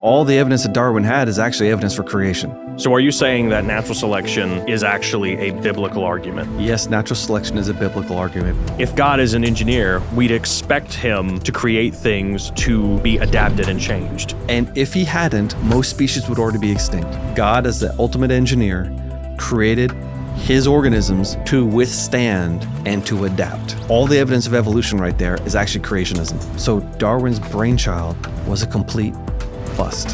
All the evidence that Darwin had is actually evidence for creation. So are you saying that natural selection is actually a biblical argument? Yes, natural selection is a biblical argument. If God is an engineer, we'd expect him to create things to be adapted and changed. And if he hadn't, most species would already be extinct. God, as the ultimate engineer, created his organisms to withstand and to adapt. All the evidence of evolution right there is actually creationism. So Darwin's brainchild was a complete bust.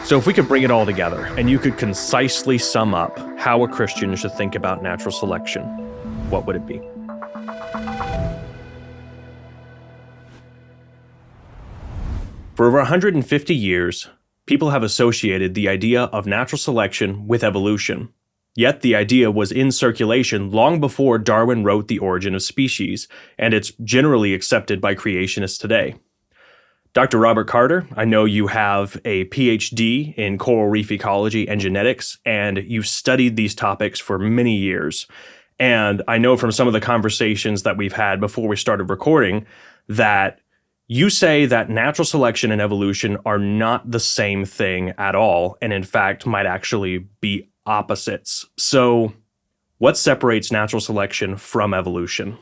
So if we could bring it all together and you could concisely sum up how a Christian should think about natural selection, what would it be? For over 150 years, people have associated the idea of natural selection with evolution. Yet the idea was in circulation long before Darwin wrote The Origin of Species, and it's generally accepted by creationists today. Dr. Robert Carter, I know you have a PhD in coral reef ecology and genetics, and you've studied these topics for many years. And I know from some of the conversations that we've had before we started recording that you say that natural selection and evolution are not the same thing at all, and in fact might actually be opposites. So what separates natural selection from evolution?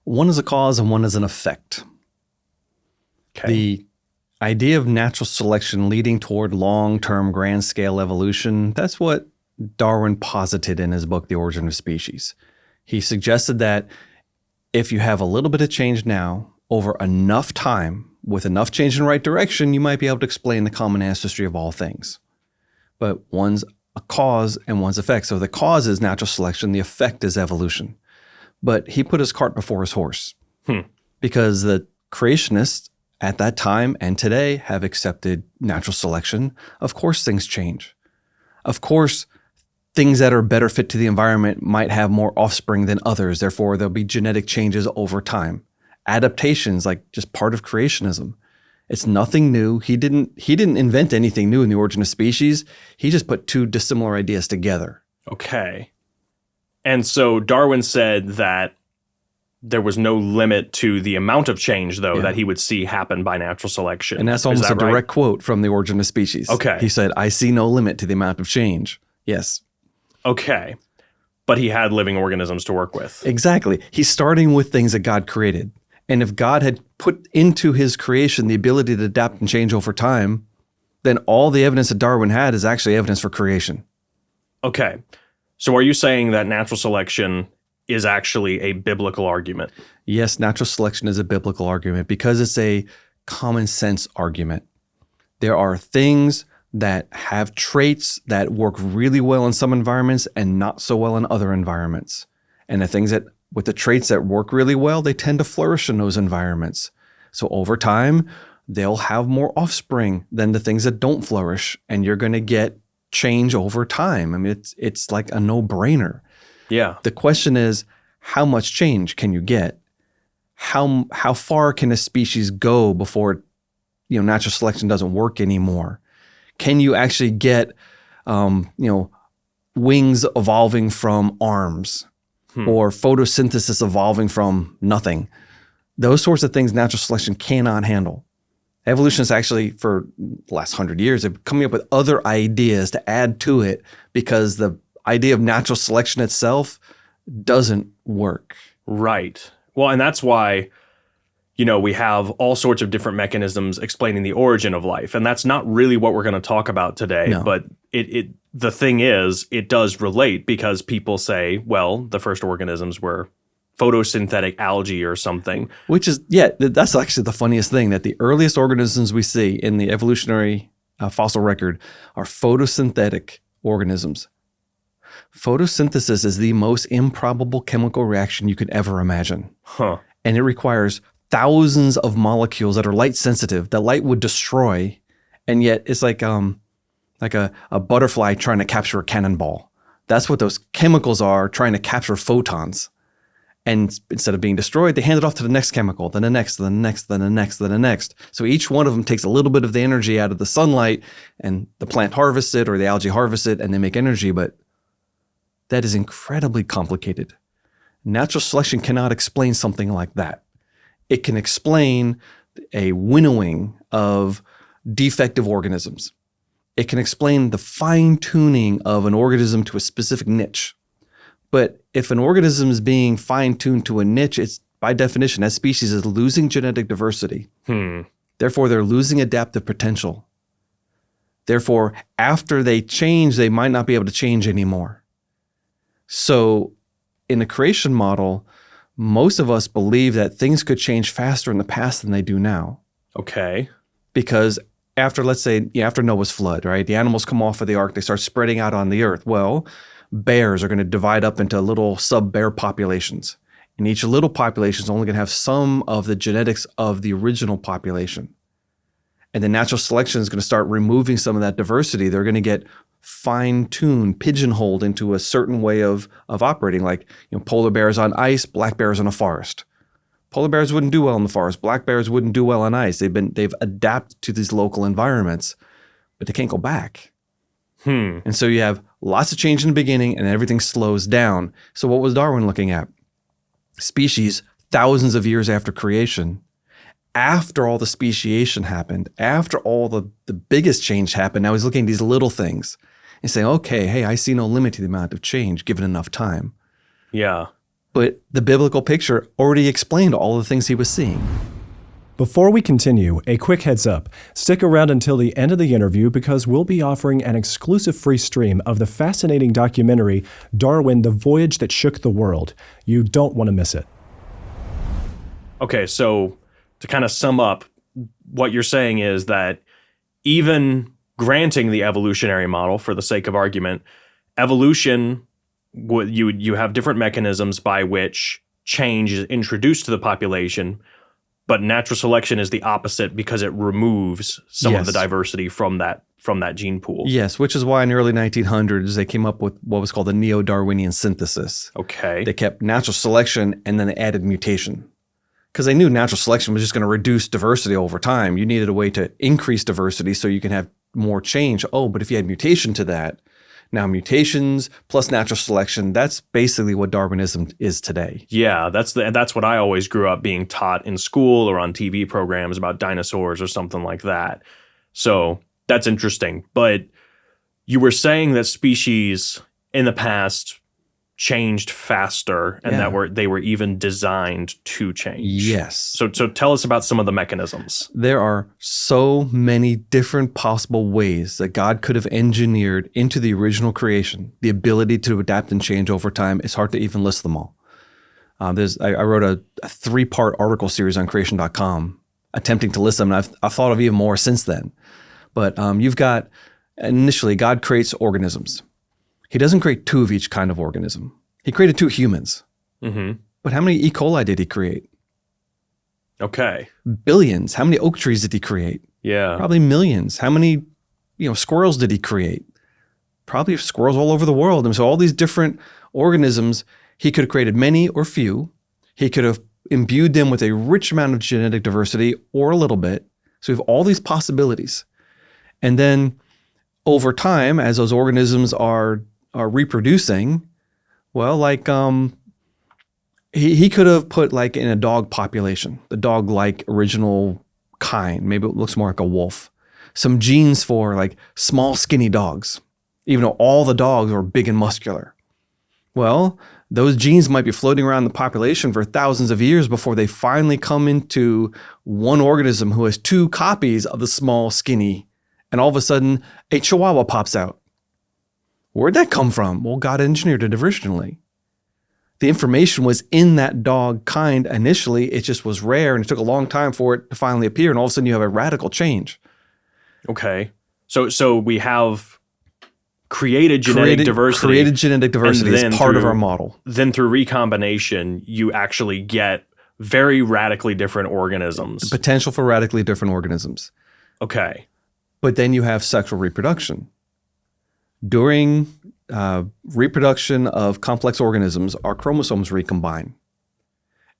One is a cause and one is an effect. Okay. The idea of natural selection leading toward long-term grand-scale evolution, that's what Darwin posited in his book, The Origin of Species. He suggested that if you have a little bit of change now, over enough time, with enough change in the right direction, you might be able to explain the common ancestry of all things. But one's a cause and one's effect. So the cause is natural selection, the effect is evolution. But he put his cart before his horse because the creationists at that time and today have accepted natural selection. Of course, things change. Of course, things that are better fit to the environment might have more offspring than others. Therefore, there'll be genetic changes over time. Adaptation's like just part of creationism. It's nothing new. He didn't invent anything new in The Origin of Species. He just put two dissimilar ideas together. Okay. And so Darwin said that there was no limit to the amount of change, though, that he would see happen by natural selection. And that's almost a direct quote from The Origin of Species. Okay. He said, I see no limit to the amount of change. Yes. Okay. But he had living organisms to work with. Exactly. He's starting with things that God created. And if God had put into his creation the ability to adapt and change over time, then all the evidence that Darwin had is actually evidence for creation. Okay. So are you saying that natural selection is actually a biblical argument? Yes, natural selection is a biblical argument because it's a common sense argument. There are things that have traits that work really well in some environments and not so well in other environments. And the things that, with the traits that work really well, they tend to flourish in those environments. So over time, they'll have more offspring than the things that don't flourish, and you're going to get change over time. I mean, it's like a no-brainer. Yeah. The question is, how much change can you get? How far can a species go before, natural selection doesn't work anymore? Can you actually get, wings evolving from arms or photosynthesis evolving from nothing? Those sorts of things natural selection cannot handle. Evolutionists actually, for the last 100 years, have coming up with other ideas to add to it because the idea of natural selection itself doesn't work. Right. Well, and that's why, we have all sorts of different mechanisms explaining the origin of life. And that's not really what we're going to talk about today. No. But the thing is, it does relate because people say, well, the first organisms were photosynthetic algae or something. Which is, that's actually the funniest thing, that the earliest organisms we see in the evolutionary fossil record are photosynthetic organisms. Photosynthesis is the most improbable chemical reaction you could ever imagine. And it requires thousands of molecules that are light sensitive that light would destroy. And yet it's like a butterfly trying to capture a cannonball. That's what those chemicals are, trying to capture photons. And instead of being destroyed, they hand it off to the next chemical, then the next, then the next, then the next, then the next. So each one of them takes a little bit of the energy out of the sunlight, and the plant harvests it or the algae harvests it, and they make energy. But that is incredibly complicated. Natural selection cannot explain something like that. It can explain a winnowing of defective organisms. It can explain the fine-tuning of an organism to a specific niche. But if an organism is being fine-tuned to a niche, it's by definition, that species is losing genetic diversity. Therefore, they're losing adaptive potential. Therefore, after they change, they might not be able to change anymore. So in the creation model, most of us believe that things could change faster in the past than they do now. Okay. Because after, let's say, after Noah's flood, right? The animals come off of the ark, they start spreading out on the earth. Well, bears are going to divide up into little sub-bear populations. And each little population is only going to have some of the genetics of the original population. And then natural selection is going to start removing some of that diversity. They're going to get fine-tuned, pigeonholed into a certain way of operating, like polar bears on ice, black bears in a forest. Polar bears wouldn't do well in the forest. Black bears wouldn't do well on ice. They've adapted to these local environments, but they can't go back. And so you have lots of change in the beginning and everything slows down. So what was Darwin looking at? Species thousands of years after creation, after all the speciation happened, after all the biggest change happened. Now he's looking at these little things and saying, okay, hey, I see no limit to the amount of change given enough time. Yeah. But the biblical picture already explained all the things he was seeing. Before we continue, a quick heads up. Stick around until the end of the interview because we'll be offering an exclusive free stream of the fascinating documentary, Darwin, the Voyage That Shook the World. You don't want to miss it. Okay, so to kind of sum up, what you're saying is that even granting the evolutionary model for the sake of argument, evolution, you have different mechanisms by which change is introduced to the population, but natural selection is the opposite because it removes some of the diversity from that gene pool. Yes, which is why in the early 1900s, they came up with what was called the neo-Darwinian synthesis. Okay. They kept natural selection and then they added mutation. Because they knew natural selection was just going to reduce diversity over time. You needed a way to increase diversity so you can have more change. Oh, but if you had mutation to that, now mutations plus natural selection, that's basically what Darwinism is today. Yeah, that's what I always grew up being taught in school or on TV programs about dinosaurs or something like that. So that's interesting. But you were saying that species in the past changed faster and that they were even designed to change. Yes. So tell us about some of the mechanisms. There are so many different possible ways that God could have engineered into the original creation the ability to adapt and change over time. It's hard to even list them all. I wrote a 3-part article series on creation.com attempting to list them, and I've thought of even more since then. But you've got, initially, God creates organisms. He doesn't create 2 of each kind of organism. He created 2 humans. Mm-hmm. But how many E. coli did he create? Okay. Billions. How many oak trees did he create? Yeah. Probably millions. How many, squirrels did he create? Probably squirrels all over the world. And so all these different organisms, he could have created many or few. He could have imbued them with a rich amount of genetic diversity or a little bit. So we have all these possibilities. And then over time, as those organisms are reproducing, well, like he could have put like in a dog population, the dog-like original kind, maybe it looks more like a wolf, some genes for like small, skinny dogs, even though all the dogs are big and muscular. Well, those genes might be floating around the population for thousands of years before they finally come into one organism who has 2 copies of the small, skinny, and all of a sudden a chihuahua pops out. Where'd that come from? Well, God engineered it originally. The information was in that dog kind initially. It just was rare and it took a long time for it to finally appear. And all of a sudden you have a radical change. Okay. So we have created genetic diversity. Created genetic diversity as part of our model. Then through recombination, you actually get very radically different organisms. The potential for radically different organisms. Okay. But then you have sexual reproduction. During reproduction of complex organisms, our chromosomes recombine.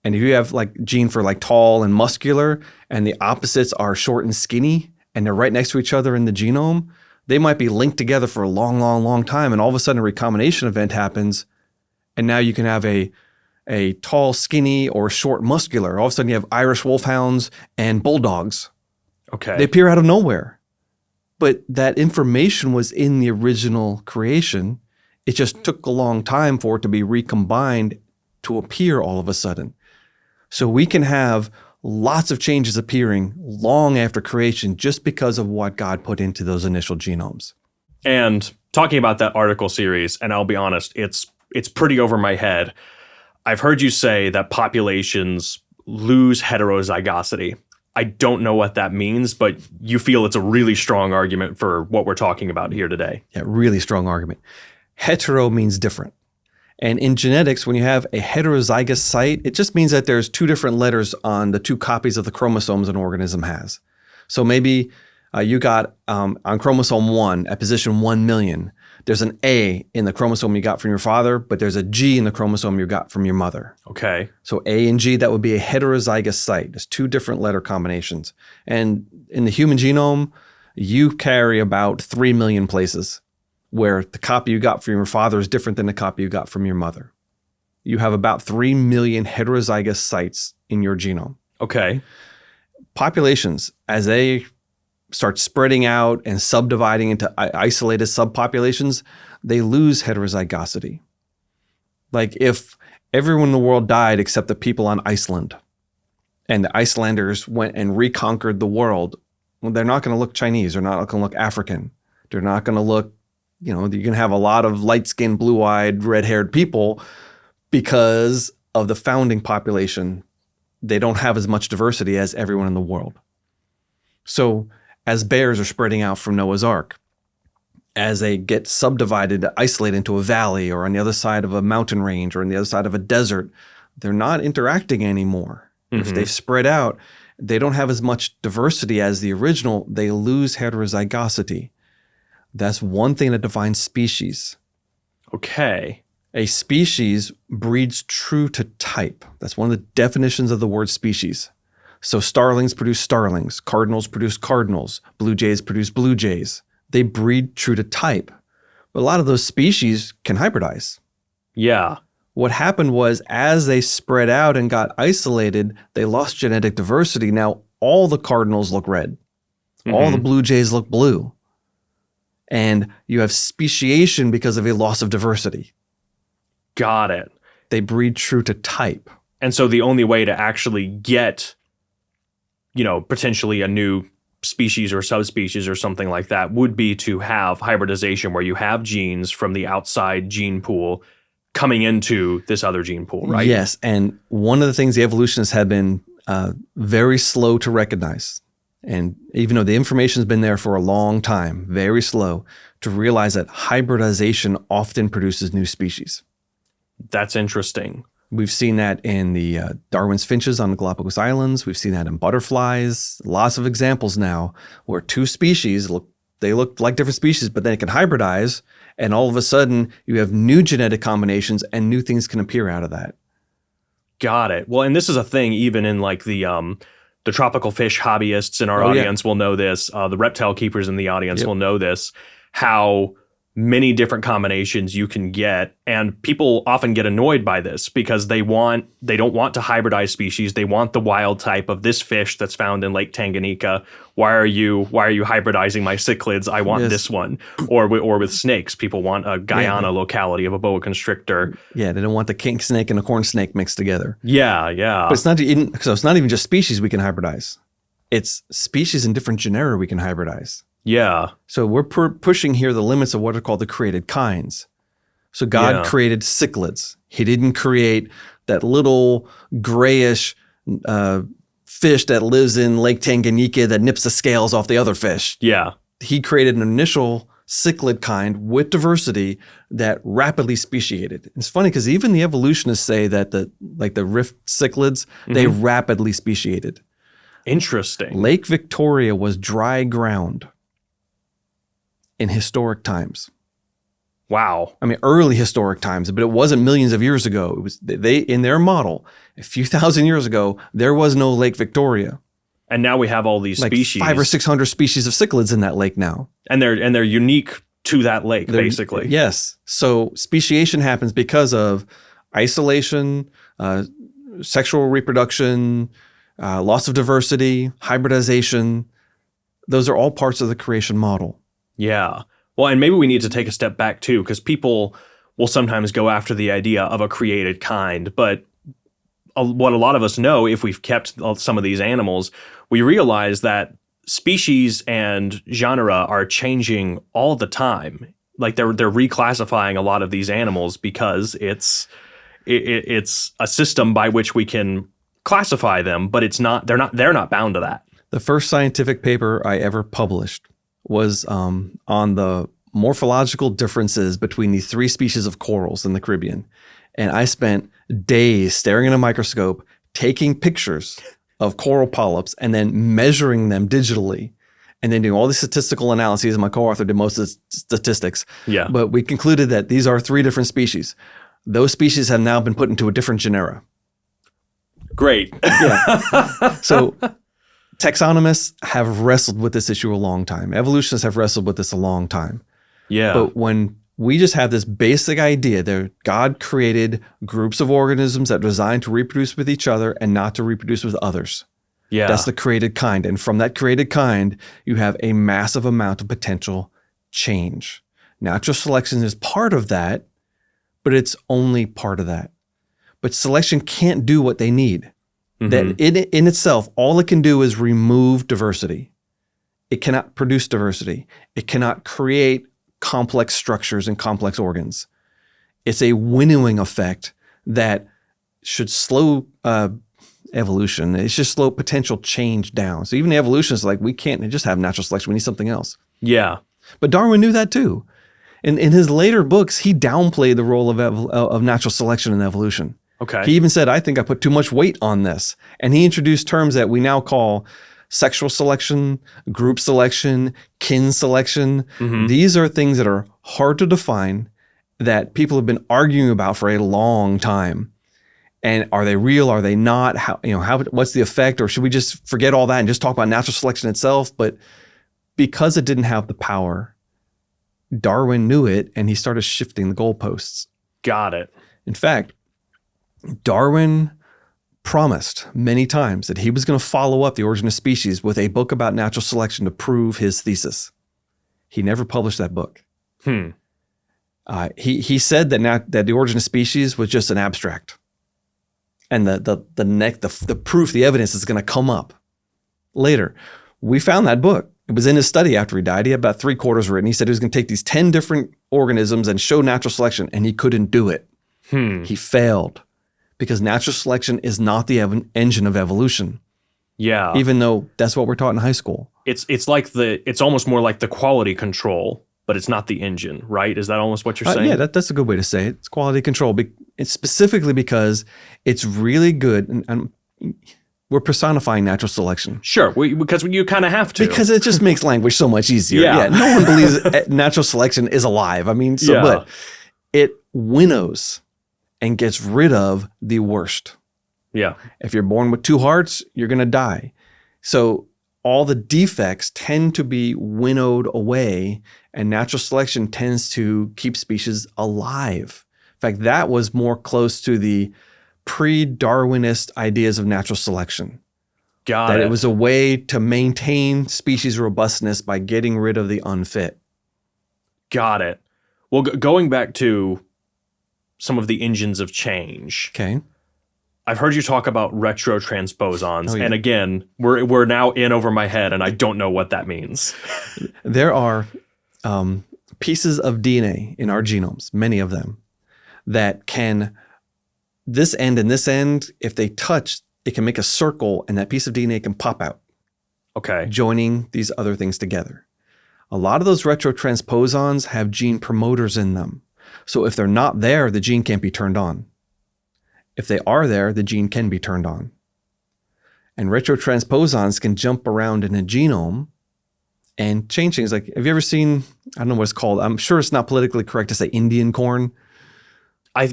And if you have like gene for like tall and muscular, and the opposites are short and skinny, and they're right next to each other in the genome, they might be linked together for a long, long, long time. And all of a sudden a recombination event happens. And now you can have a tall, skinny, or short, muscular. All of a sudden you have Irish wolfhounds and bulldogs. Okay. They appear out of nowhere. But that information was in the original creation. It just took a long time for it to be recombined to appear all of a sudden. So we can have lots of changes appearing long after creation just because of what God put into those initial genomes. And talking about that article series, and I'll be honest, it's pretty over my head. I've heard you say that populations lose heterozygosity. I don't know what that means, but you feel it's a really strong argument for what we're talking about here today. Yeah, really strong argument. Hetero means different. And in genetics, when you have a heterozygous site, it just means that there's two different letters on the two copies of the chromosomes an organism has. So maybe you got on chromosome 1, at position 1 million, there's an A in the chromosome you got from your father, but there's a G in the chromosome you got from your mother. Okay. So A and G, that would be a heterozygous site. There's two different letter combinations. And in the human genome, you carry about 3 million places where the copy you got from your father is different than the copy you got from your mother. You have about 3 million heterozygous sites in your genome. Okay. Populations, as they start spreading out and subdividing into isolated subpopulations, they lose heterozygosity. Like if everyone in the world died except the people on Iceland, and the Icelanders went and reconquered the world, well, they're not going to look Chinese. They're not going to look African. They're not going to look, you know, you can have a lot of light-skinned, blue-eyed, red-haired people because of the founding population. They don't have as much diversity as everyone in the world. So as bears are spreading out from Noah's Ark, as they get subdivided, isolated into a valley or on the other side of a mountain range or on the other side of a desert, they're not interacting anymore. Mm-hmm. If they've spread out, they don't have as much diversity as the original. They lose heterozygosity. That's one thing that defines species. Okay. A species breeds true to type. That's one of the definitions of the word species. So starlings produce starlings, cardinals produce cardinals, blue jays produce blue jays. They breed true to type. But a lot of those species can hybridize. Yeah. What happened was as they spread out and got isolated, they lost genetic diversity. Now all the cardinals look red. Mm-hmm. All the blue jays look blue. And you have speciation because of a loss of diversity. Got it. They breed true to type. And so the only way to actually get, you know, potentially a new species or subspecies or something like that would be to have hybridization where you have genes from the outside gene pool coming into this other gene pool, right? Yes. And one of the things the evolutionists have been very slow to recognize, and even though the information has been there for a long time, very slow to realize that hybridization often produces new species. That's interesting. We've seen that in the Darwin's finches on the Galapagos Islands. We've seen that in butterflies. Lots of examples now where two species look like different species, but then it can hybridize, and all of a sudden you have new genetic combinations and new things can appear out of that. Got it. Well, and this is a thing even in like the tropical fish hobbyists in our audience will know this. The reptile keepers in the audience will know this. How many different combinations you can get, and people often get annoyed by this because they don't want to hybridize species. They want the wild type of this fish that's found in Lake Tanganyika. Why are you hybridizing my cichlids? I want this one. Or with snakes, people want a Guyana locality of a boa constrictor. Yeah, they don't want the king snake and the corn snake mixed together. Yeah, yeah. But it's not even just species we can hybridize. It's species in different genera we can hybridize. Yeah. So we're pushing here the limits of what are called the created kinds. So God created cichlids. He didn't create that little grayish fish that lives in Lake Tanganyika that nips the scales off the other fish. Yeah. He created an initial cichlid kind with diversity that rapidly speciated. It's funny because even the evolutionists say that the rift cichlids, they rapidly speciated. Interesting. Lake Victoria was dry ground in historic times. Wow. I mean, early historic times, but it wasn't millions of years ago. It was in their model, a few thousand years ago, there was no Lake Victoria. And now we have all these species. 500 or 600 species of cichlids in that lake now. And they're unique to that lake, basically. Yes. So speciation happens because of isolation, sexual reproduction, loss of diversity, hybridization. those are all parts of the creation model. Yeah. Well, and maybe we need to take a step back too, because people will sometimes go after the idea of a created kind. But what a lot of us know, if we've kept some of these animals, we realize that species and genre are changing all the time. Like they're reclassifying a lot of these animals because it's a system by which we can classify them, but they're not bound to that. The first scientific paper I ever published was on the morphological differences between the 3 species of corals in the Caribbean. And I spent days staring in a microscope, taking pictures of coral polyps and then measuring them digitally and then doing all the statistical analyses. And my co-author did most of the statistics. Yeah. But we concluded that these are 3 different species. Those species have now been put into a different genera. Great. Yeah. So taxonomists have wrestled with this issue a long time. Evolutionists have wrestled with this a long time. Yeah. But when we just have this basic idea that God created groups of organisms that are designed to reproduce with each other and not to reproduce with others. Yeah. That's the created kind. And from that created kind, you have a massive amount of potential change. Natural selection is part of that, but it's only part of that. But selection can't do what they need. That in itself, all it can do is remove diversity. It cannot produce diversity. It cannot create complex structures and complex organs. It's a winnowing effect that should slow evolution. It should slow potential change down. So even the evolutionists are like, we can't just have natural selection. We need something else. Yeah. But Darwin knew that too. In his later books, he downplayed the role of natural selection in evolution. Okay. He even said, I think I put too much weight on this. And he introduced terms that we now call sexual selection, group selection, kin selection. These are things that are hard to define, that people have been arguing about for a long time. And are they real? Are they not? What's the effect? Or should we just forget all that and just talk about natural selection itself? But because it didn't have the power, Darwin knew it, and he started shifting the goalposts. Got it. In fact, Darwin promised many times that he was going to follow up The Origin of Species with a book about natural selection to prove his thesis. He never published that book. He said that The Origin of Species was just an abstract, and the proof, the evidence is going to come up later. We found that book. It was in his study after he died. He had about 3/4 written. He said he was going to take these 10 different organisms and show natural selection, and he couldn't do it. He failed. Because natural selection is not the engine of evolution. Yeah. Even though that's what we're taught in high school. It's almost more like the quality control, but it's not the engine, right? Is that almost what you're saying? Yeah, that's a good way to say it. It's quality control. It's specifically because it's really good. And we're personifying natural selection. Sure, because you kind of have to. Because it just makes language so much easier. Yeah. No one believes natural selection is alive. I mean, but it winnows and gets rid of the worst. Yeah. If you're born with 2 hearts, you're going to die. So all the defects tend to be winnowed away, and natural selection tends to keep species alive. In fact, that was more close to the pre-Darwinist ideas of natural selection. Got it. That it was a way to maintain species robustness by getting rid of the unfit. Got it. Well, going back to some of the engines of change. Okay. I've heard you talk about retrotransposons, yeah. and again, we're now in over my head, and I don't know what that means. There are pieces of DNA in our genomes, many of them, that can, this end and this end, if they touch, it can make a circle, and that piece of DNA can pop out. Okay. Joining these other things together. A lot of those retrotransposons have gene promoters in them. So if they're not there, the gene can't be turned on. If they are there, the gene can be turned on. And retrotransposons can jump around in a genome and change things. Like, have you ever seen, I don't know what it's called. I'm sure it's not politically correct to say Indian corn.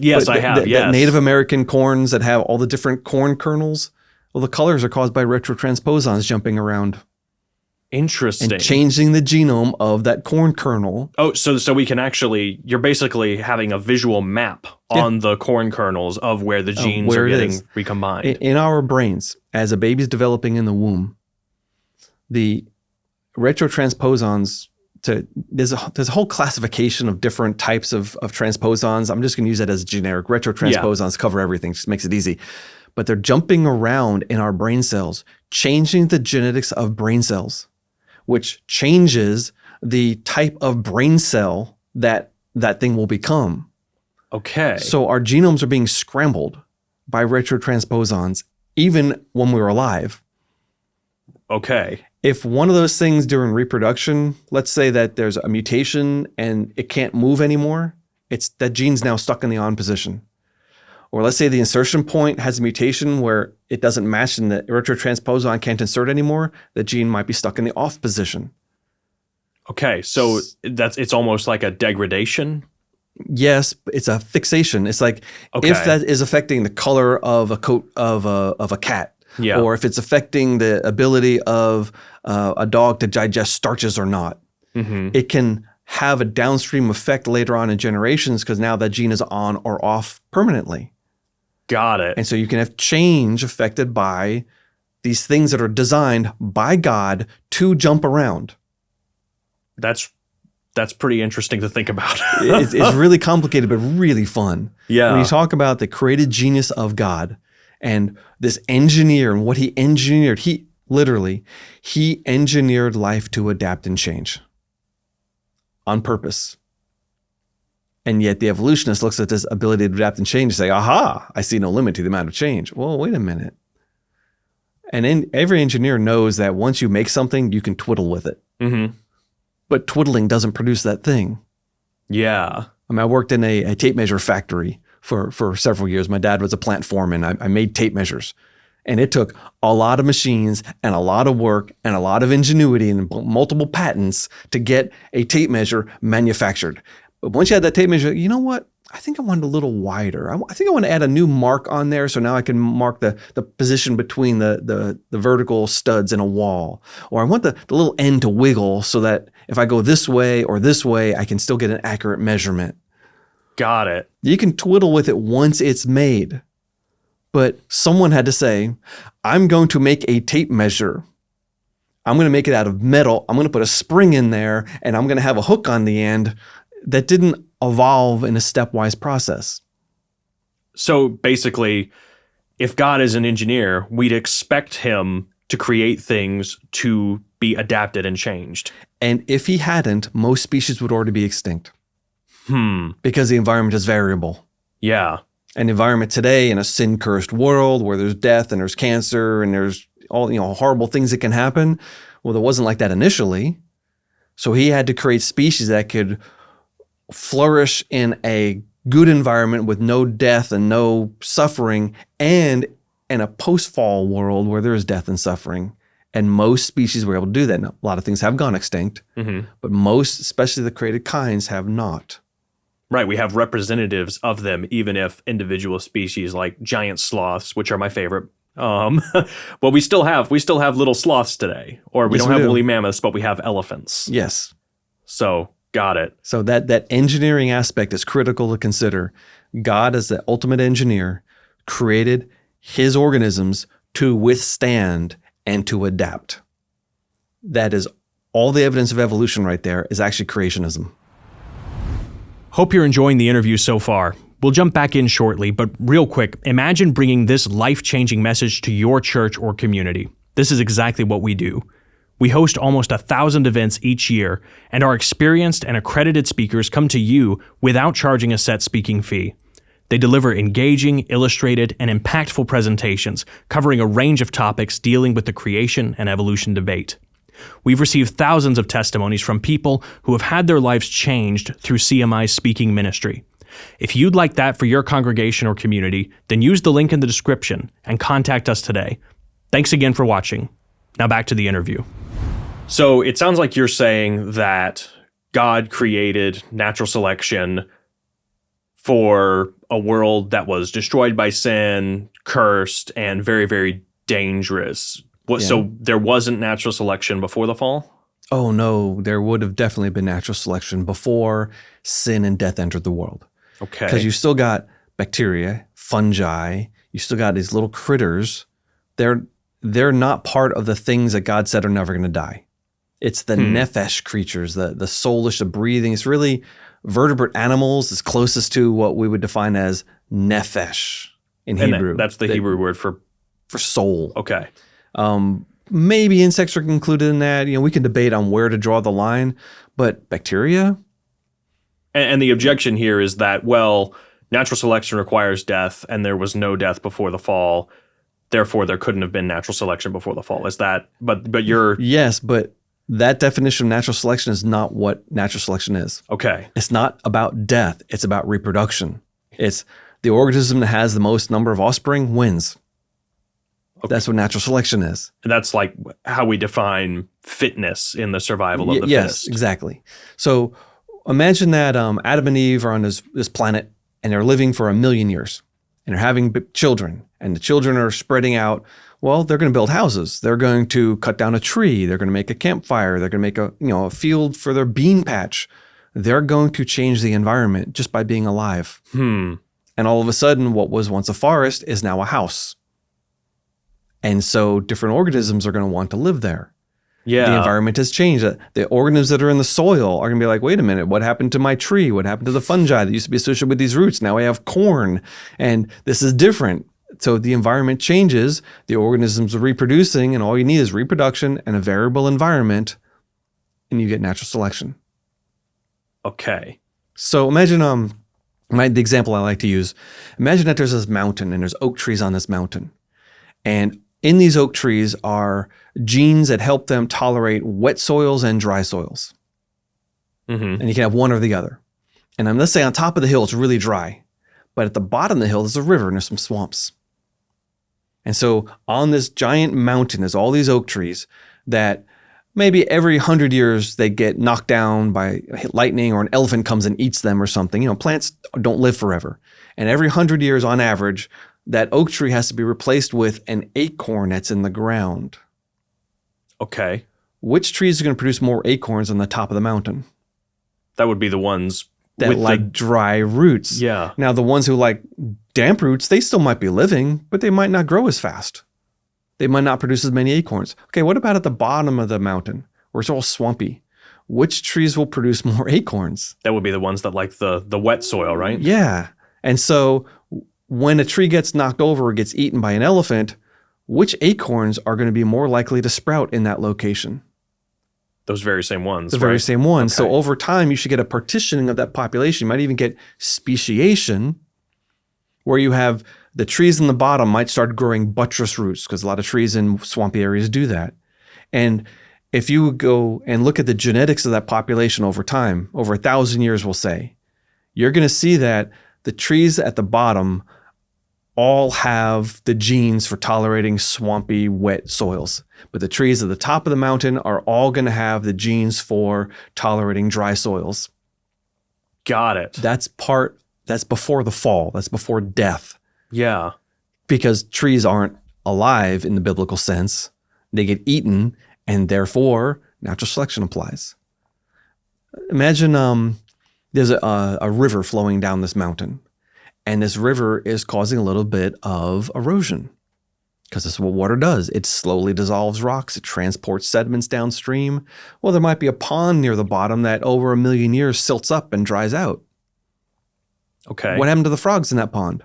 Yes, I have. The Native American corns that have all the different corn kernels. Well, the colors are caused by retrotransposons jumping around. Interesting. And changing the genome of that corn kernel. Oh, so we can actually, you're basically having a visual map on the corn kernels of where the genes are getting recombined. In our brains, as a baby's developing in the womb, the retrotransposons, there's a whole classification of different types of transposons. I'm just going to use that as generic. Retrotransposons cover everything, just makes it easy. But they're jumping around in our brain cells, changing the genetics of brain cells, which changes the type of brain cell that thing will become. Okay. So our genomes are being scrambled by retrotransposons, even when we were alive. Okay. If one of those things during reproduction, let's say that there's a mutation and it can't move anymore, it's that gene's now stuck in the on position. Or let's say the insertion point has a mutation where it doesn't match and the retrotransposon can't insert anymore, the gene might be stuck in the off position. Okay, so it's almost like a degradation? Yes, it's a fixation. It's like if that is affecting the color of a coat of a cat, or if it's affecting the ability of a dog to digest starches or not, it can have a downstream effect later on in generations because now that gene is on or off permanently. Got it. And so you can have change affected by these things that are designed by God to jump around. That's pretty interesting to think about. It's really complicated, but really fun. Yeah. When you talk about the created genius of God and this engineer and what he engineered, he engineered life to adapt and change on purpose. And yet the evolutionist looks at this ability to adapt and change and say, aha, I see no limit to the amount of change. Well, wait a minute. And every engineer knows that once you make something, you can twiddle with it. But twiddling doesn't produce that thing. Yeah. I mean, I worked in a tape measure factory for several years. My dad was a plant foreman. I made tape measures. And it took a lot of machines and a lot of work and a lot of ingenuity and multiple patents to get a tape measure manufactured. But once you had that tape measure, you know what? I think I want it a little wider. I think I want to add a new mark on there so now I can mark the position between the vertical studs in a wall. Or I want the little end to wiggle so that if I go this way or this way, I can still get an accurate measurement. Got it. You can twiddle with it once it's made. But someone had to say, I'm going to make a tape measure. I'm going to make it out of metal. I'm going to put a spring in there and I'm going to have a hook on the end. That didn't evolve in a stepwise process. So basically, if God is an engineer, we'd expect him to create things to be adapted and changed. And if he hadn't, most species would already be extinct. Because the environment is variable. Yeah. An environment today in a sin-cursed world where there's death and there's cancer and there's all horrible things that can happen. Well, it wasn't like that initially. So he had to create species that could flourish in a good environment with no death and no suffering, and in a post-fall world where there is death and suffering. And most species were able to do that. Now, a lot of things have gone extinct, but most, especially the created kinds, have not. Right, we have representatives of them, even if individual species like giant sloths, which are my favorite. Well, we still have little sloths today, or we don't have woolly mammoths, but we have elephants. Yes. So got it. So that engineering aspect is critical to consider. God, as the ultimate engineer, created his organisms to withstand and to adapt. That is all the evidence of evolution right there is actually creationism. Hope you're enjoying the interview so far. We'll jump back in shortly, but real quick, imagine bringing this life-changing message to your church or community. This is exactly what we do. We host almost 1,000 events each year, and our experienced and accredited speakers come to you without charging a set speaking fee. They deliver engaging, illustrated, and impactful presentations covering a range of topics dealing with the creation and evolution debate. We've received thousands of testimonies from people who have had their lives changed through CMI's speaking ministry. If you'd like that for your congregation or community, then use the link in the description and contact us today. Thanks again for watching. Now back to the interview. So it sounds like you're saying that God created natural selection for a world that was destroyed by sin, cursed, and very, very dangerous. So there wasn't natural selection before the fall? Oh no, there would have definitely been natural selection before sin and death entered the world. Okay. Because you still got bacteria, fungi, you still got these little critters. They're not part of the things that God said are never going to die. It's the nephesh creatures, the soulish, the breathing. It's really vertebrate animals is closest to what we would define as nephesh in Hebrew. That's the Hebrew word for soul. Okay. Maybe insects are included in that. We can debate on where to draw the line, but bacteria? And the objection here is that, well, natural selection requires death, and there was no death before the fall. Therefore, there couldn't have been natural selection before the fall. Is that? But you're Yes, but that definition of natural selection is not what natural selection is. okay. It's not about death. It's about reproduction. It's the organism that has the most number of offspring wins. Okay. That's what natural selection is. And that's like how we define fitness in the survival of the yes, fittest. Exactly. So imagine that Adam and Eve are on this planet and they're living for 1 million years and they're having children and the children are spreading out. Well, they're going to build houses. They're going to cut down a tree. They're going to make a campfire. They're going to make a field for their bean patch. They're going to change the environment just by being alive. And all of a sudden, what was once a forest is now a house. And so different organisms are going to want to live there. Yeah. The environment has changed. The organisms that are in the soil are going to be like, wait a minute, what happened to my tree? What happened to the fungi that used to be associated with these roots? Now I have corn, and this is different. So the environment changes, the organisms are reproducing, and all you need is reproduction and a variable environment, and you get natural selection. Okay. So imagine the example I like to use. Imagine that there's this mountain and there's oak trees on this mountain. And in these oak trees are genes that help them tolerate wet soils and dry soils. And you can have one or the other. And let's say on top of the hill, it's really dry. But at the bottom of the hill, there's a river and there's some swamps. And so on this giant mountain, there's all these oak trees that maybe every 100 years they get knocked down by lightning or an elephant comes and eats them or something. Plants don't live forever. And every 100 years on average, that oak tree has to be replaced with an acorn that's in the ground. Okay. Which trees are going to produce more acorns on the top of the mountain? That would be the ones that with like dry roots. Yeah. Now, the ones who like damp roots, they still might be living, but they might not grow as fast. They might not produce as many acorns. Okay, what about at the bottom of the mountain where it's all swampy? Which trees will produce more acorns? That would be the ones that like the wet soil, right? Yeah. And so when a tree gets knocked over or gets eaten by an elephant, which acorns are going to be more likely to sprout in that location? Those very same ones. The very same ones. Okay. So over time, you should get a partitioning of that population. You might even get speciation, where you have the trees in the bottom might start growing buttress roots, because a lot of trees in swampy areas do that. And if you go and look at the genetics of that population over time, over 1,000 years, we'll say, you're going to see that the trees at the bottom all have the genes for tolerating swampy, wet soils. But the trees at the top of the mountain are all going to have the genes for tolerating dry soils. Got it. That's before the fall. That's before death. Yeah. Because trees aren't alive in the biblical sense. They get eaten, and therefore natural selection applies. Imagine there's a river flowing down this mountain. And this river is causing a little bit of erosion, because this is what water does. It slowly dissolves rocks. It transports sediments downstream. Well, there might be a pond near the bottom that over 1 million years silts up and dries out. Okay. What happened to the frogs in that pond?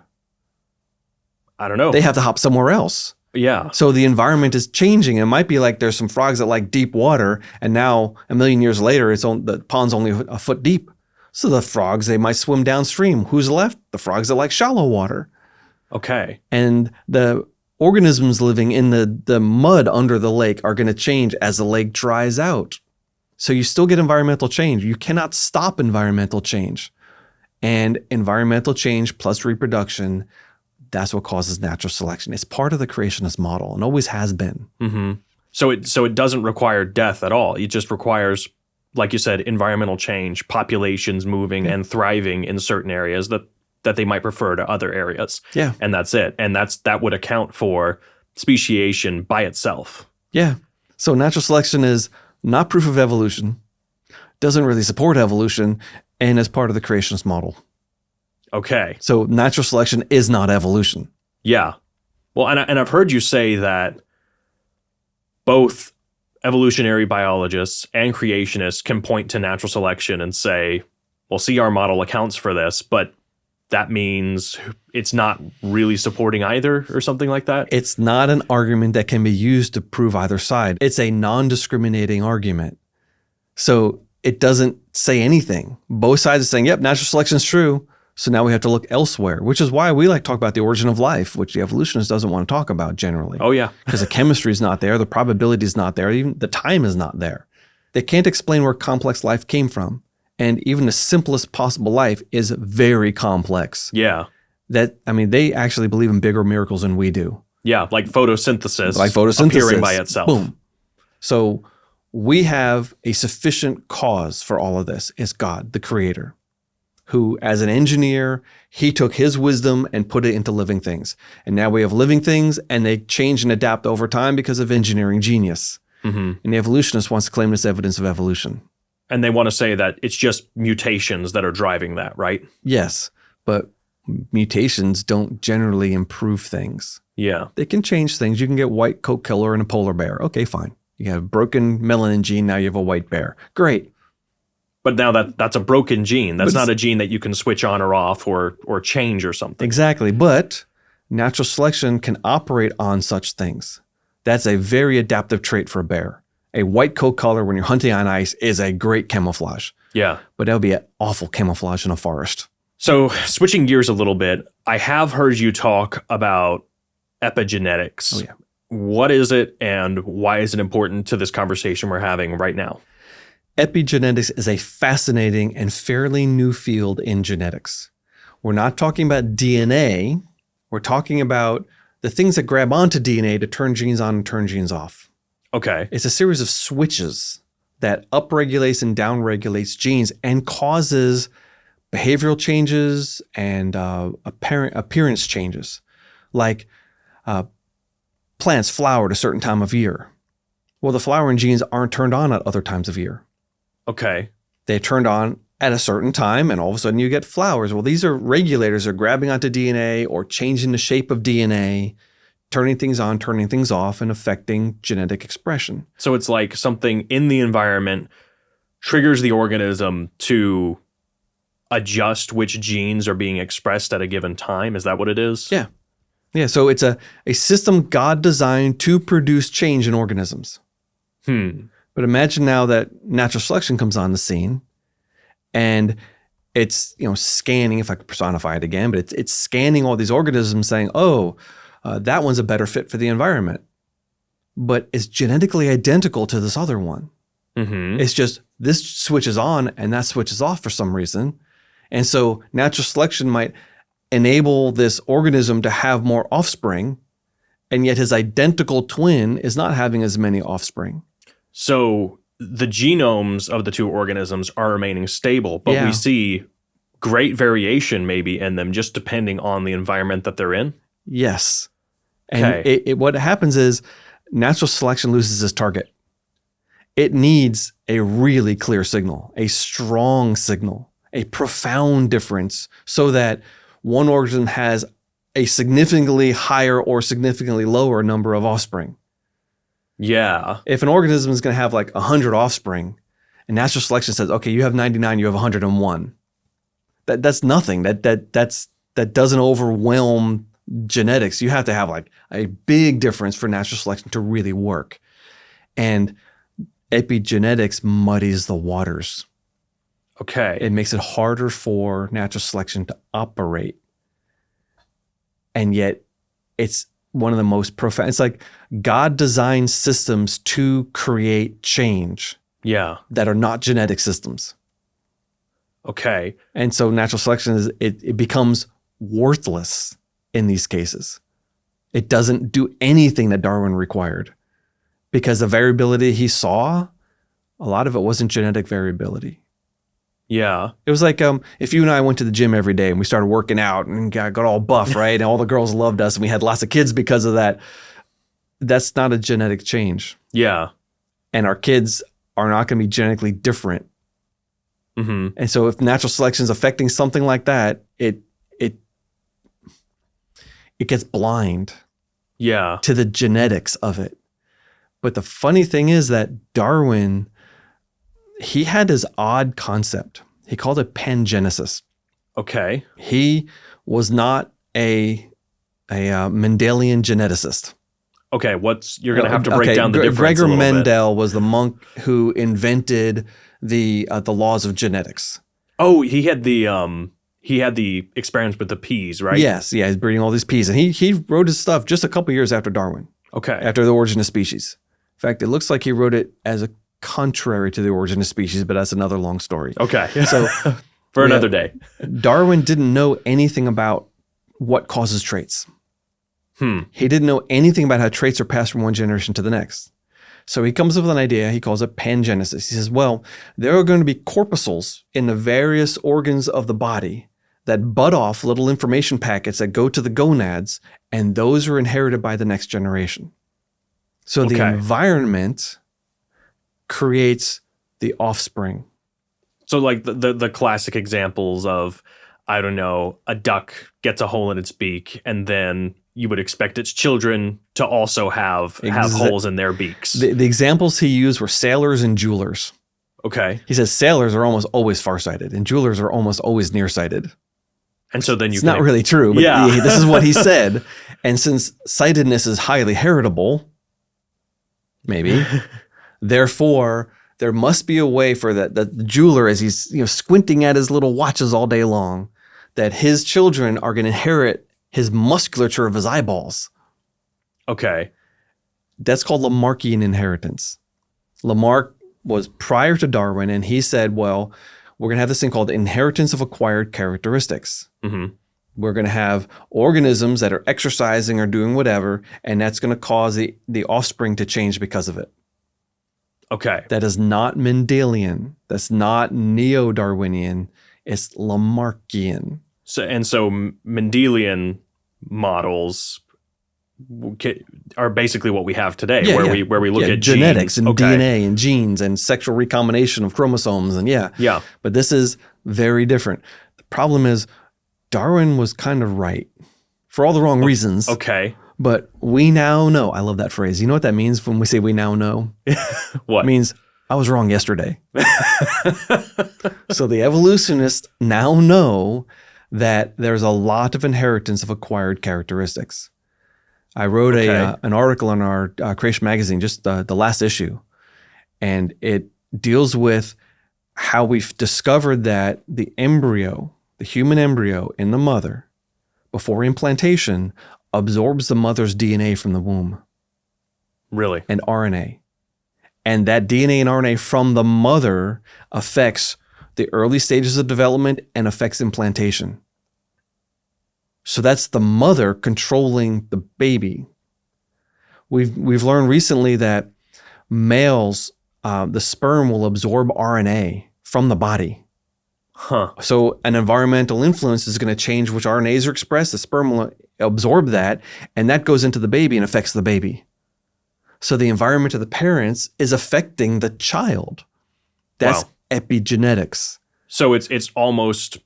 I don't know. They have to hop somewhere else. Yeah. So the environment is changing. It might be like there's some frogs that like deep water, and now 1 million years later, the pond's only a foot deep. So the frogs, they might swim downstream. Who's left? The frogs that like shallow water. Okay. And the organisms living in the mud under the lake are going to change as the lake dries out. So you still get environmental change. You cannot stop environmental change. And environmental change plus reproduction, that's what causes natural selection. It's part of the creationist model and always has been. Mm-hmm. So it doesn't require death at all. It just requires, like you said, environmental change, populations moving and thriving in certain areas that they might prefer to other areas. Yeah. And that's it. And that would account for speciation by itself. Yeah. So natural selection is not proof of evolution, doesn't really support evolution, and is part of the creationist model. Okay. So natural selection is not evolution. Yeah. Well, and I've heard you say that both evolutionary biologists and creationists can point to natural selection and say, well, see, our model accounts for this, but that means it's not really supporting either or something like that? It's not an argument that can be used to prove either side. It's a non-discriminating argument. So it doesn't say anything. Both sides are saying, yep, natural selection is true. So now we have to look elsewhere, which is why we like to talk about the origin of life, which the evolutionist doesn't want to talk about generally. Oh, yeah. Because the chemistry is not there, the probability is not there, even the time is not there. They can't explain where complex life came from. And even the simplest possible life is very complex. Yeah. They actually believe in bigger miracles than we do. Yeah, like photosynthesis. Appearing by itself. Boom. So we have a sufficient cause for all of this. It's God, the creator, who, as an engineer, he took his wisdom and put it into living things. And now we have living things, and they change and adapt over time because of engineering genius. Mm-hmm. And the evolutionist wants to claim this evidence of evolution. And they want to say that it's just mutations that are driving that, right? Yes, but mutations don't generally improve things. Yeah. They can change things. You can get white coat killer and a polar bear. Okay, fine. You have a broken melanin gene, now you have a white bear. Great. But now that's a broken gene. That's not a gene that you can switch on or off or change or something. Exactly. But natural selection can operate on such things. That's a very adaptive trait for a bear. A white coat color when you're hunting on ice is a great camouflage. Yeah. But that would be an awful camouflage in a forest. So switching gears a little bit, I have heard you talk about epigenetics. Oh, yeah. What is it and why is it important to this conversation we're having right now? Epigenetics is a fascinating and fairly new field in genetics. We're not talking about DNA. We're talking about the things that grab onto DNA to turn genes on and turn genes off. Okay. It's a series of switches that upregulates and downregulates genes and causes behavioral changes and appearance changes. Like plants flower at a certain time of year. Well, the flowering genes aren't turned on at other times of year. Okay. They're turned on at a certain time, and all of a sudden you get flowers. Well, these are regulators that are grabbing onto DNA or changing the shape of DNA, turning things on, turning things off, and affecting genetic expression. So it's like something in the environment triggers the organism to adjust which genes are being expressed at a given time. Is that what it is? Yeah. Yeah, so it's a system God designed to produce change in organisms. But imagine now that natural selection comes on the scene, and it's scanning, if I could personify it again, but it's scanning all these organisms saying, that one's a better fit for the environment, but it's genetically identical to this other one. Mm-hmm. It's just this switches on and that switches off for some reason. And so natural selection might enable this organism to have more offspring, and yet his identical twin is not having as many offspring. So the genomes of the two organisms are remaining stable, but we see great variation maybe in them just depending on the environment that they're in? Yes. And what happens is natural selection loses its target. It needs a really clear signal, a strong signal, a profound difference, so that one organism has a significantly higher or significantly lower number of offspring. Yeah. If an organism is going to have like 100 offspring, and natural selection says, okay, you have 99, you have 101. That's nothing. That doesn't overwhelm genetics. You have to have like a big difference for natural selection to really work. And epigenetics muddies the waters. Okay. It makes it harder for natural selection to operate. And yet it's one of the most profound. It's like God designed systems to create change. Yeah. That are not genetic systems. Okay. And so natural selection it becomes worthless in these cases. It doesn't do anything that Darwin required, because the variability he saw, a lot of it wasn't genetic variability. Yeah. It was like if you and I went to the gym every day and we started working out and got all buff, right? And all the girls loved us and we had lots of kids because of that. That's not a genetic change. Yeah. And our kids are not going to be genetically different. Mm-hmm. And so if natural selection is affecting something like that, it gets blind to the genetics of it. But the funny thing is that Darwin, he had this odd concept. He called it pangenesis. Okay. He was not a Mendelian geneticist. Okay, you're going to have to break down the difference Gregor a little bit. Mendel was the monk who invented the laws of genetics. Oh, he had the experiments with the peas, right? Yes, yeah, he's breeding all these peas, and he wrote his stuff just a couple years after Darwin. Okay. After The Origin of Species. In fact, it looks like he wrote it as a contrary to The Origin of Species, but that's another long story. Okay. So For another day. Darwin didn't know anything about what causes traits. He didn't know anything about how traits are passed from one generation to the next. So he comes up with an idea. He calls it pangenesis. He says, well, there are going to be corpuscles in the various organs of the body that bud off little information packets that go to the gonads, and those are inherited by the next generation. So the environment creates the offspring. So like the classic examples of, I don't know, a duck gets a hole in its beak, and then you would expect its children to also have holes in their beaks. The examples he used were sailors and jewelers. Okay. He says sailors are almost always farsighted and jewelers are almost always nearsighted. And so then it's not really true, but this is what he said. And since sightedness is highly heritable, maybe, therefore, there must be a way for the jeweler, as he's squinting at his little watches all day long, that his children are going to inherit his musculature of his eyeballs. Okay. That's called Lamarckian inheritance. Lamarck was prior to Darwin, and he said, well, we're going to have this thing called inheritance of acquired characteristics. Mm-hmm. We're going to have organisms that are exercising or doing whatever, and that's going to cause the offspring to change because of it. Okay. That is not Mendelian. That's not neo-Darwinian. It's Lamarckian. So Mendelian models are basically what we have today, where we look at genetics genes. and DNA and genes and sexual recombination of chromosomes and yeah. But this is very different. The problem is Darwin was kind of right for all the wrong reasons. Okay. But we now know. I love that phrase. You know what that means when we say we now know? What? It means I was wrong yesterday. So the evolutionists now know that there's a lot of inheritance of acquired characteristics. I wrote an article in our Creation magazine, just the last issue, and it deals with how we've discovered that the embryo, the human embryo in the mother, before implantation, absorbs the mother's DNA from the womb. Really? And RNA. And that DNA and RNA from the mother affects the early stages of development and affects implantation. So that's the mother controlling the baby. We've learned recently that males, the sperm will absorb RNA from the body. Huh. So an environmental influence is going to change which RNAs are expressed. The sperm will absorb that, and that goes into the baby and affects the baby. So the environment of the parents is affecting the child. That's epigenetics. So it almost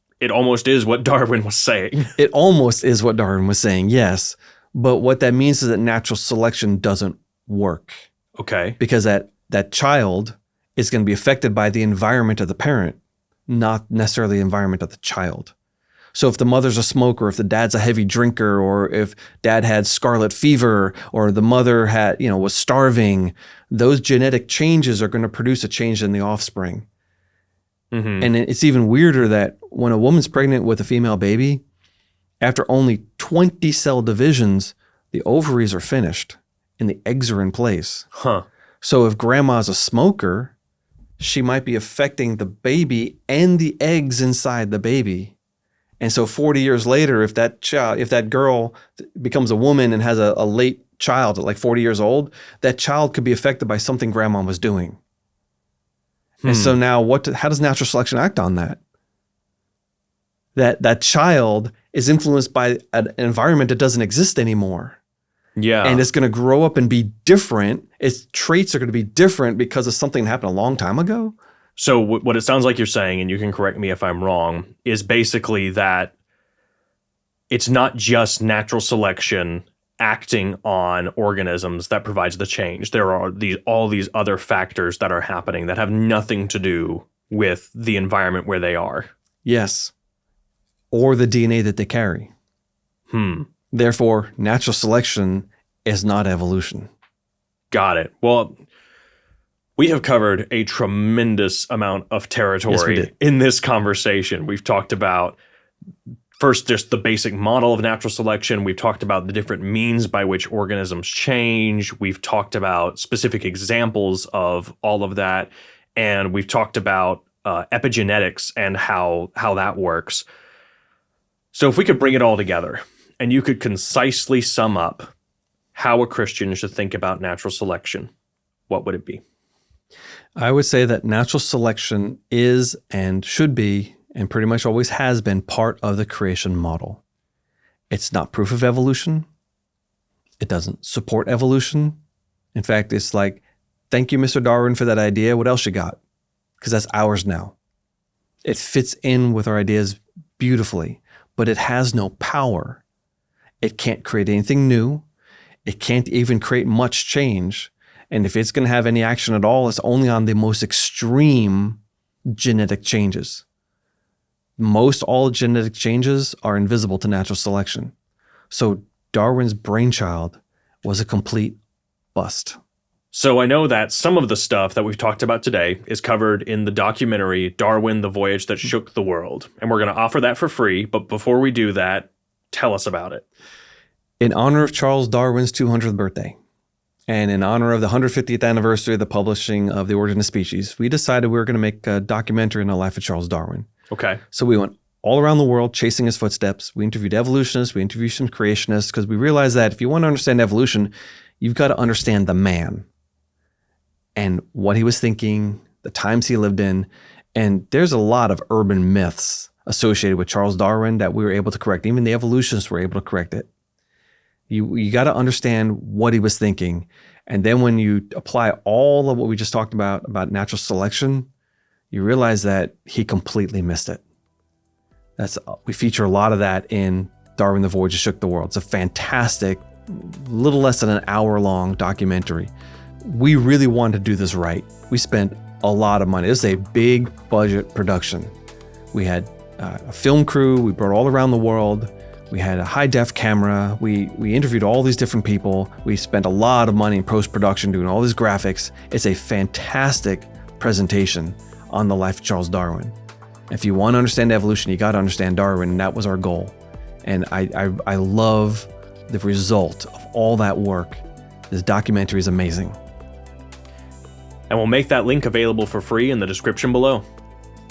is what Darwin was saying. It almost is what Darwin was saying, yes. But what that means is that natural selection doesn't work. Okay. Because that child is going to be affected by the environment of the parent, not necessarily the environment of the child. So if the mother's a smoker, if the dad's a heavy drinker, or if dad had scarlet fever, or the mother was starving, those genetic changes are going to produce a change in the offspring. Mm-hmm. And it's even weirder that when a woman's pregnant with a female baby, after only 20 cell divisions, the ovaries are finished and the eggs are in place. Huh. So if grandma's a smoker, she might be affecting the baby and the eggs inside the baby. And so 40 years later, if that girl becomes a woman and has a late child at like 40 years old, that child could be affected by something grandma was doing. And so now how does natural selection act on that? That child is influenced by an environment that doesn't exist anymore. Yeah. And it's going to grow up and be different. Its traits are going to be different because of something that happened a long time ago. So what it sounds like you're saying, and you can correct me if I'm wrong, is basically that it's not just natural selection acting on organisms that provides the change. There are all these other factors that are happening that have nothing to do with the environment where they are. Yes. Or the DNA that they carry. Therefore, natural selection is not evolution. Got it. Well, we have covered a tremendous amount of territory in this conversation. We've talked about, first, just the basic model of natural selection. We've talked about the different means by which organisms change. We've talked about specific examples of all of that. And we've talked about epigenetics and how that works. So if we could bring it all together and you could concisely sum up how a Christian should think about natural selection, what would it be? I would say that natural selection is and should be, and pretty much always has been, part of the creation model. It's not proof of evolution. It doesn't support evolution. In fact, it's like, thank you, Mr. Darwin, for that idea. What else you got? Because that's ours now. It fits in with our ideas beautifully, but it has no power. It can't create anything new. It can't even create much change. And if it's going to have any action at all, it's only on the most extreme genetic changes. Most all genetic changes are invisible to natural selection. So Darwin's brainchild was a complete bust. So I know that some of the stuff that we've talked about today is covered in the documentary Darwin, the Voyage that Shook the World. And we're going to offer that for free. But before we do that, tell us about it. In honor of Charles Darwin's 200th birthday, and in honor of the 150th anniversary of the publishing of The Origin of Species, we decided we were going to make a documentary on the life of Charles Darwin. Okay. So we went all around the world chasing his footsteps. We interviewed evolutionists, we interviewed some creationists, because we realized that if you want to understand evolution, you've got to understand the man and what he was thinking, the times he lived in. And there's a lot of urban myths associated with Charles Darwin that we were able to correct. Even the evolutionists were able to correct it. You got to understand what he was thinking. And then when you apply all of what we just talked about natural selection, you realize that he completely missed it. We feature a lot of that in Darwin, the Voyage that Shook the World. It's a fantastic, little less than an hour-long documentary. We really wanted to do this right. We spent a lot of money. This is a big budget production. We had a film crew. We brought all around the world. We had a high-def camera. We interviewed all these different people. We spent a lot of money in post-production doing all these graphics. It's a fantastic presentation on the life of Charles Darwin. If you want to understand evolution, you got to understand Darwin, and that was our goal. And I love the result of all that work. This documentary is amazing. And we'll make that link available for free in the description below.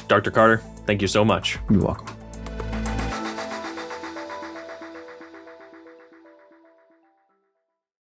Dr. Carter, thank you so much. You're welcome.